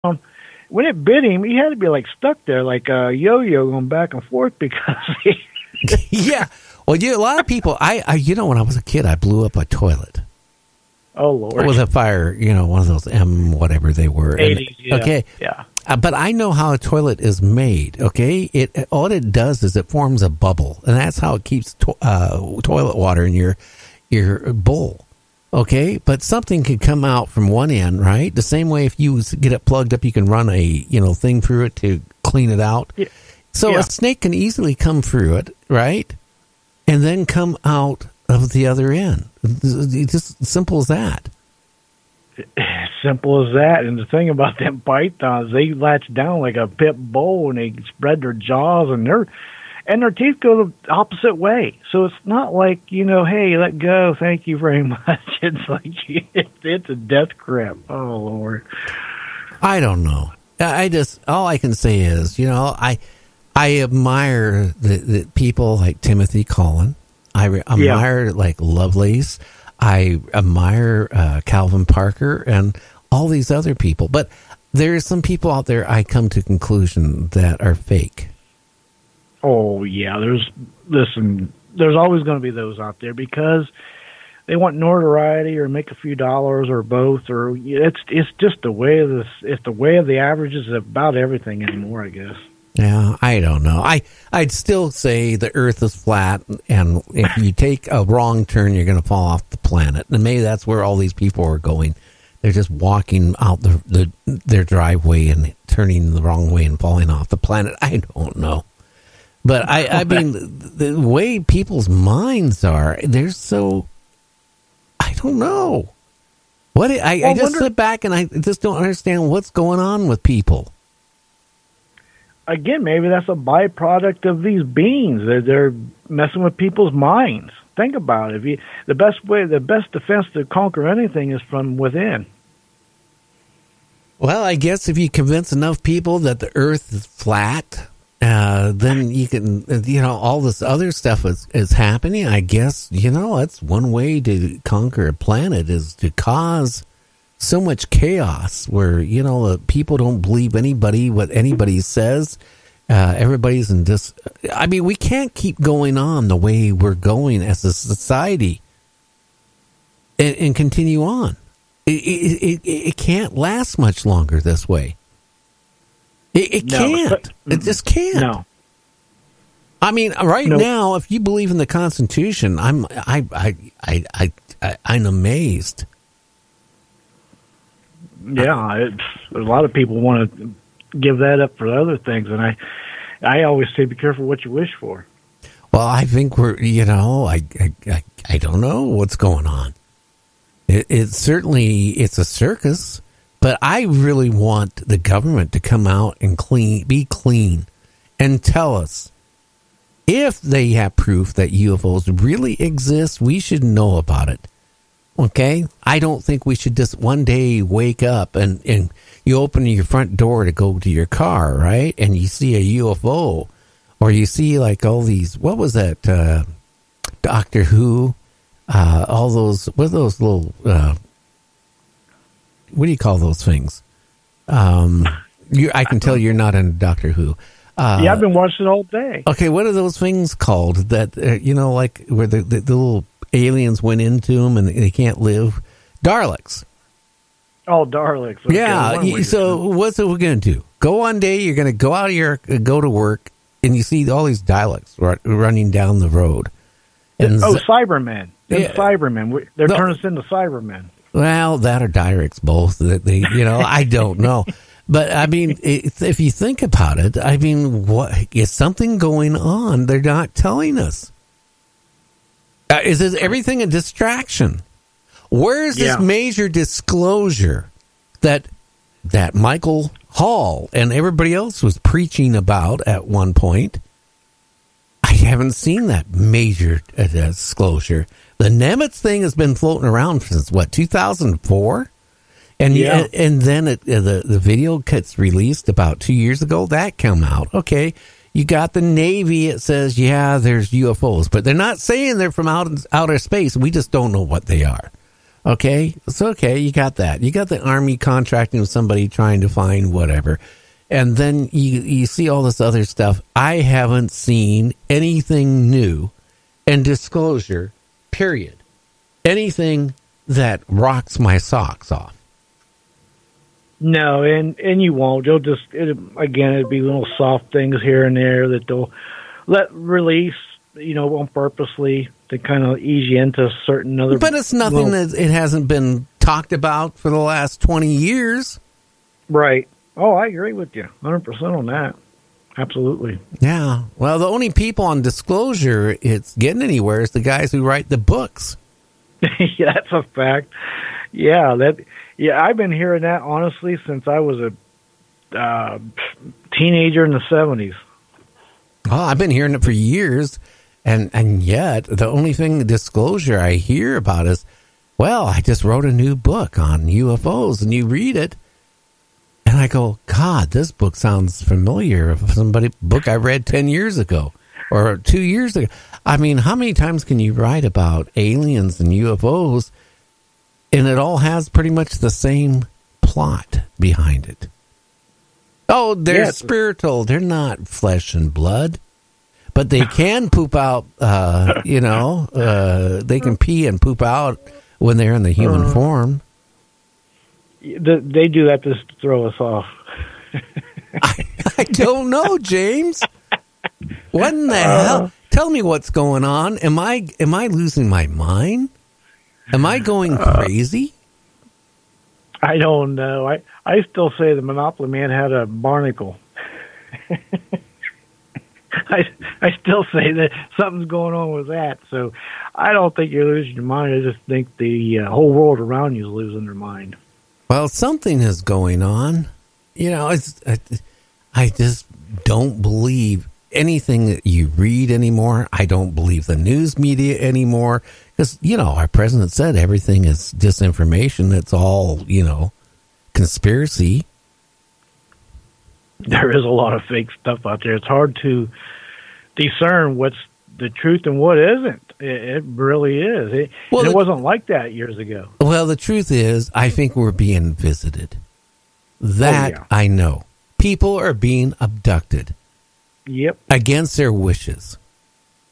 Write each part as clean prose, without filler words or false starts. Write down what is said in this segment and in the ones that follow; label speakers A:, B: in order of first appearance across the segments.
A: when it bit him, he had to be like stuck there, like a yo-yo going back and forth because he.
B: Yeah. Well, a lot of people. When I was a kid, I blew up a toilet.
A: Oh Lord!
B: With a fire, one of those M whatever they were.
A: 80s, yeah.
B: Okay.
A: Yeah.
B: But I know how a toilet is made. Okay. All it does is it forms a bubble, and that's how it keeps toilet water in your bowl. Okay, but something could come out from one end, right? The same way if you get it plugged up, you can run a thing through it to clean it out. Yeah. So a snake can easily come through it, right? And then come out of the other end. It's just simple as that.
A: Simple as that. And the thing about them pythons, they latch down like a pit bull and they spread their jaws and their teeth go the opposite way. So it's not like, hey, let go, thank you very much. It's like, it's a death grip. Oh, Lord.
B: I don't know. All I can say is, I admire the people like Timothy Cullen. I admire like Lovelace. I admire Calvin Parker and all these other people. But there's some people out there I come to conclusion that are fake.
A: Oh, yeah. There's always going to be those out there because they want notoriety or make a few dollars or both, or it's just the way of it's the way of the averages about everything anymore, I guess.
B: Yeah, I don't know. I'd still say the Earth is flat, and if you take a wrong turn, you're going to fall off the planet. And maybe that's where all these people are going. They're just walking out their driveway and turning the wrong way and falling off the planet. I don't know. But I mean, the way people's minds are, they're so, I don't know. I just sit back and I just don't understand what's going on with people.
A: Again, maybe that's a byproduct of these beings. They're messing with people's minds. Think about it. The best defense to conquer anything is from within.
B: Well, I guess if you convince enough people that the Earth is flat, then you can, all this other stuff is happening. I guess, that's one way to conquer a planet is to cause so much chaos where, people don't believe what anybody says. Everybody's in we can't keep going on the way we're going as a society and continue on. It can't last much longer this way. It can't. It just can't.
A: No.
B: I mean, now, if you believe in the Constitution, I'm amazed.
A: Yeah, a lot of people want to give that up for other things, and I always say, be careful what you wish for.
B: Well, I think we're, I don't know what's going on. It's certainly a circus, but I really want the government to come out and be clean and tell us if they have proof that UFOs really exist. We should know about it. Okay, I don't think we should just one day wake up and you open your front door to go to your car, right? And you see a UFO, or you see like all these, what was that, Doctor Who, all those, what are those little, what do you call those things? I can tell you're not in Doctor Who.
A: Yeah, I've been watching it all day.
B: Okay, what are those things called that, like where the little aliens went into them and they can't live? Daleks.
A: Oh, Daleks. Okay.
B: Yeah. So what's it we're going to do? Go one day, you're going to go out of go to work, and you see all these Daleks running down the road. And
A: Cybermen. Cybermen. They're turning us into Cybermen.
B: Well, that or Daleks, both. I don't know. But, I mean, if you think about it, I mean, what is something going on they're not telling us? Is everything a distraction? Where is this major disclosure that Michael Hall and everybody else was preaching about at one point? I haven't seen that major disclosure. The Nimitz thing has been floating around since, 2004? And and then the video gets released about 2 years ago. That came out. Okay. You got the Navy. It says, there's UFOs, but they're not saying they're from outer space. We just don't know what they are. Okay, it's okay. You got that. You got the Army contracting with somebody trying to find whatever. And then you see all this other stuff. I haven't seen anything new and disclosure, period. Anything that rocks my socks off.
A: No, and you won't. They'll just, it'd be little soft things here and there that they'll let release, on purposely to kind of ease you into certain other.
B: But it's nothing that it hasn't been talked about for the last 20 years.
A: Right. Oh, I agree with you 100% on that. Absolutely.
B: Yeah. Well, the only people on disclosure it's getting anywhere is the guys who write the books.
A: Yeah, that's a fact. Yeah, I've been hearing that honestly since I was a teenager in the 70s.
B: Oh, I've been hearing it for years, and yet the only thing disclosure I hear about is, well, I just wrote a new book on UFOs, and you read it, and I go, God, this book sounds familiar. Book I read 10 years ago or 2 years ago. I mean, how many times can you write about aliens and UFOs, and it all has pretty much the same plot behind it? Oh, they're spiritual. They're not flesh and blood. But they can poop out, they can pee and poop out when they're in the human form.
A: They do that to throw us off.
B: I don't know, James. What in the hell? Tell me what's going on. Am I losing my mind? Am I going crazy?
A: I don't know. I still say the Monopoly Man had a barnacle. I still say that something's going on with that. So I don't think you're losing your mind. I just think the whole world around you is losing their mind.
B: Well, something is going on. I just don't believe anything that you read anymore. I don't believe the news media anymore. Because, our president said everything is disinformation. It's all, conspiracy.
A: There is a lot of fake stuff out there. It's hard to discern what's the truth and what isn't. It really is. It wasn't like that years ago.
B: Well, the truth is, I think we're being visited. That I know. People are being abducted.
A: Yep. Against
B: their wishes.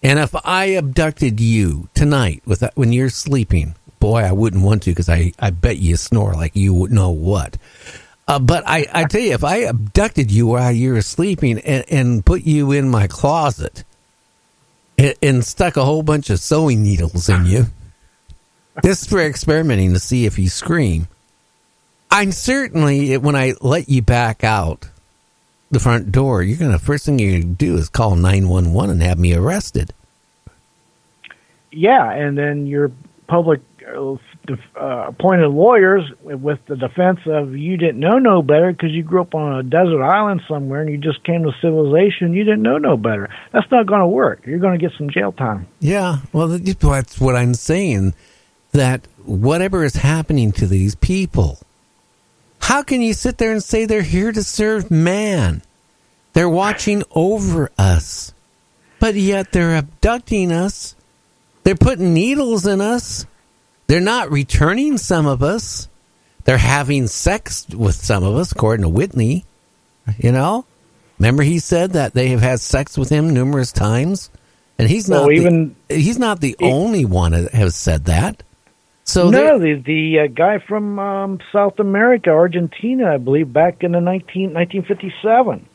B: And if I abducted you tonight when you're sleeping, boy, I wouldn't want to because I bet you snore like you would know what. But I tell you, if I abducted you while you were sleeping and put you in my closet and stuck a whole bunch of sewing needles in you, just for experimenting to see if you scream, I'm certainly, when I let you back out the front door, first thing you're going to do is call 911 and have me arrested.
A: Yeah, and then your public appointed lawyers with the defense of you didn't know no better because you grew up on a desert island somewhere and you just came to civilization. You didn't know no better. That's not going to work. You're going to get some jail time.
B: Yeah, well, that's what I'm saying, that whatever is happening to these people, how can you sit there and say they're here to serve man? They're watching over us, but yet they're abducting us. They're putting needles in us. They're not returning some of us. They're having sex with some of us, according to Whitney. Remember he said that they have had sex with him numerous times, and he's not the only one that has said that. So
A: no, the guy from South America, Argentina, I believe, back in the 1957,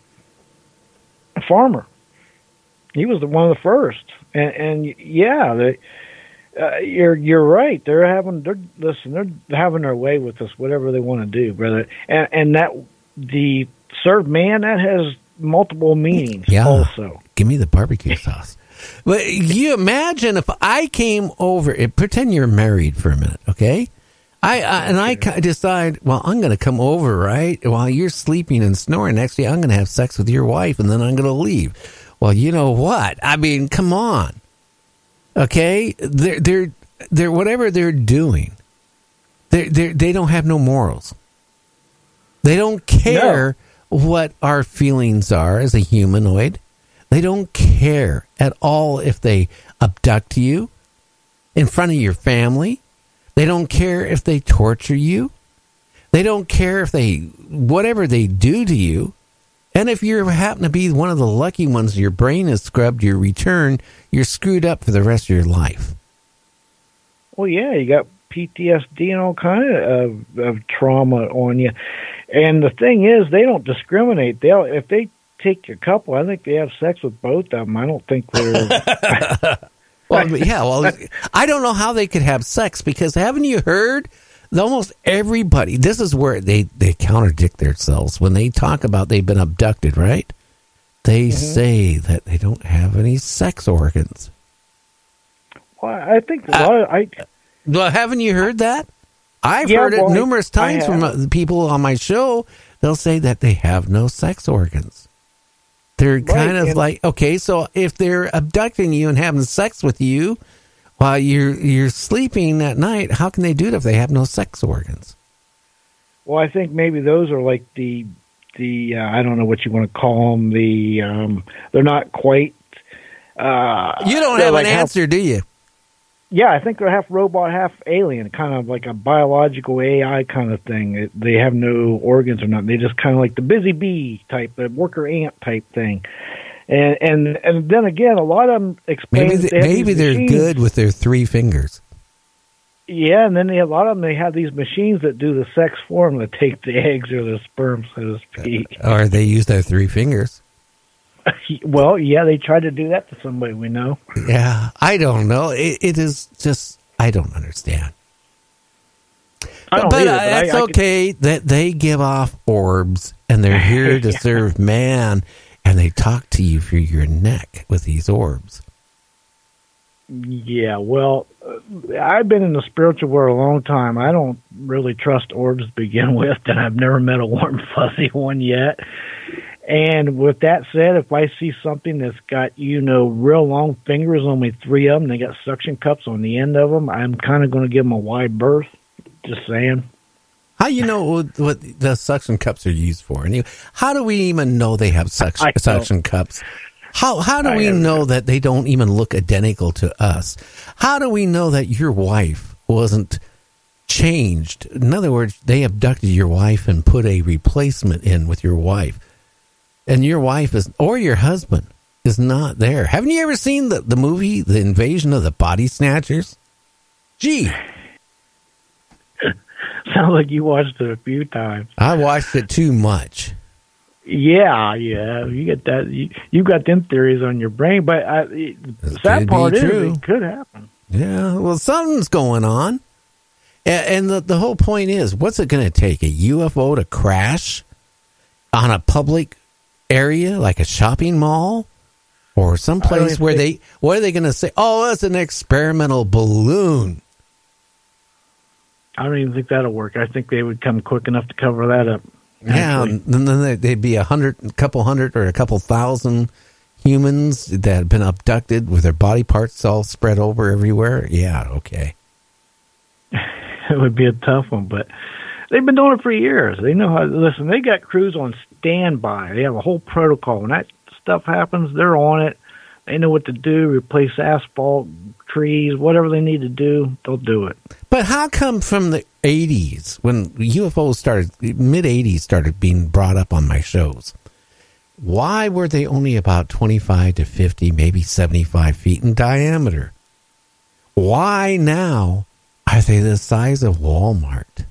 A: a farmer. He was one of the first, and yeah, you're right. They're having their way with us, whatever they want to do, brother. And that the served man, that has multiple meanings. Yeah, also.
B: Give me the barbecue sauce. But you imagine if I came over, pretend you're married for a minute, okay? I decide, well, I'm going to come over, right? While you're sleeping and snoring, actually, I'm going to have sex with your wife, and then I'm going to leave. Well, you know what? I mean, come on. Okay? They're whatever they're doing, they don't have no morals. They don't care what our feelings are as a humanoid. They don't care at all if they abduct you in front of your family. They don't care if they torture you. They don't care if whatever they do to you. And if you happen to be one of the lucky ones, your brain is scrubbed, you return, you're screwed up for the rest of your life.
A: Well, yeah, you got PTSD and all kind of trauma on you. And the thing is, they don't discriminate. If they take a couple, I think they have sex with both of them. I don't think they're...
B: Well, I don't know how they could have sex, because haven't you heard almost everybody, this is where they contradict themselves when they talk about they've been abducted, right? They say that they don't have any sex organs.
A: Well, I think a lot of...
B: Well, haven't you heard that? I've heard it numerous times from people on my show. They'll say that they have no sex organs. They're kind of like, okay, so if they're abducting you and having sex with you while you're sleeping at night, how can they do it if they have no sex organs?
A: Well, I think maybe those are like the I don't know what you want to call them. They're not quite.
B: You don't have an answer, do you?
A: Yeah, I think they're half robot, half alien, kind of like a biological AI kind of thing. They have no organs or nothing. They just kind of like the busy bee type, the worker ant type thing. And then again, a lot of them explain
B: maybe they're machines. Good with their 3 fingers.
A: Yeah, and then a lot of them, they have these machines that do the sex for them, that take the eggs or the sperm, so to speak.
B: Or they use their 3 fingers.
A: Well, yeah, they tried to do that to somebody we know.
B: Yeah, I don't know. It is just, I don't understand. It's okay that they give off orbs and they're here to serve man, and they talk to you through your neck with these orbs.
A: Yeah, well, I've been in the spiritual world a long time. I don't really trust orbs to begin with, and I've never met a warm, fuzzy one yet. And with that said, if I see something that's got, real long fingers, only 3 of them, they got suction cups on the end of them, I'm kind of going to give them a wide berth. Just saying.
B: How you know what the suction cups are used for? And how do we even know they have suction cups? How do we know that they don't even look identical to us? How do we know that your wife wasn't changed? In other words, they abducted your wife and put a replacement in with your wife. And your wife or your husband is not there. Haven't you ever seen the movie, The Invasion of the Body Snatchers? Gee.
A: Sounds like you watched it a few times.
B: I watched it too much.
A: Yeah. You get that. You got them theories on your brain, but the sad part is it could happen.
B: Yeah, well, something's going on. And the whole point is, what's it going to take? A UFO to crash on a public area like a shopping mall or someplace where what are they going to say? Oh, that's an experimental balloon.
A: I don't even think that'll work. I think they would come quick enough to cover that up.
B: Yeah, and then they'd be a couple hundred or a couple thousand humans that had been abducted with their body parts all spread over everywhere. Yeah, okay.
A: It would be a tough one, but they've been doing it for years. They know how. Listen, they got crews on standby. They have a whole protocol. When that stuff happens, they're on it. They know what to do. Replace asphalt, trees, whatever they need to do, they'll do it.
B: But how come from the 80s, when UFOs started, mid-80s started being brought up on my shows, why were they only about 25 to 50, maybe 75 feet in diameter? Why now are they the size of Walmart?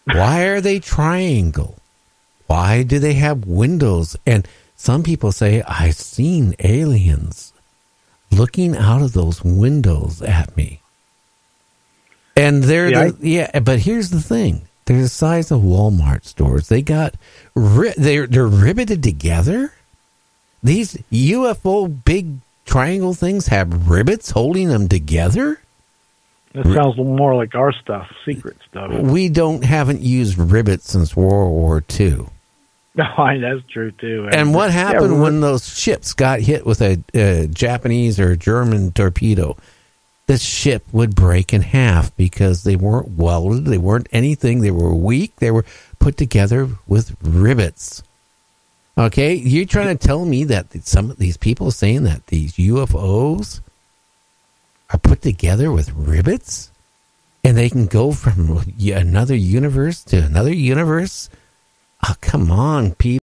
B: Why are they triangle? Why do they have windows? And some people say, I've seen aliens looking out of those windows at me. And but here's the thing. They're the size of Walmart stores. They got, they're riveted together. These UFO big triangle things have rivets holding them together.
A: That sounds more like our stuff, secret stuff.
B: We haven't used rivets since World War II.
A: No, that's true too.
B: And what happened when those ships got hit with a Japanese or German torpedo? The ship would break in half because they weren't welded. They weren't anything. They were weak. They were put together with rivets. Okay, you're trying to tell me that some of these people saying that these UFOs are put together with rivets? and they can go from another universe to another universe. Oh, come on, people.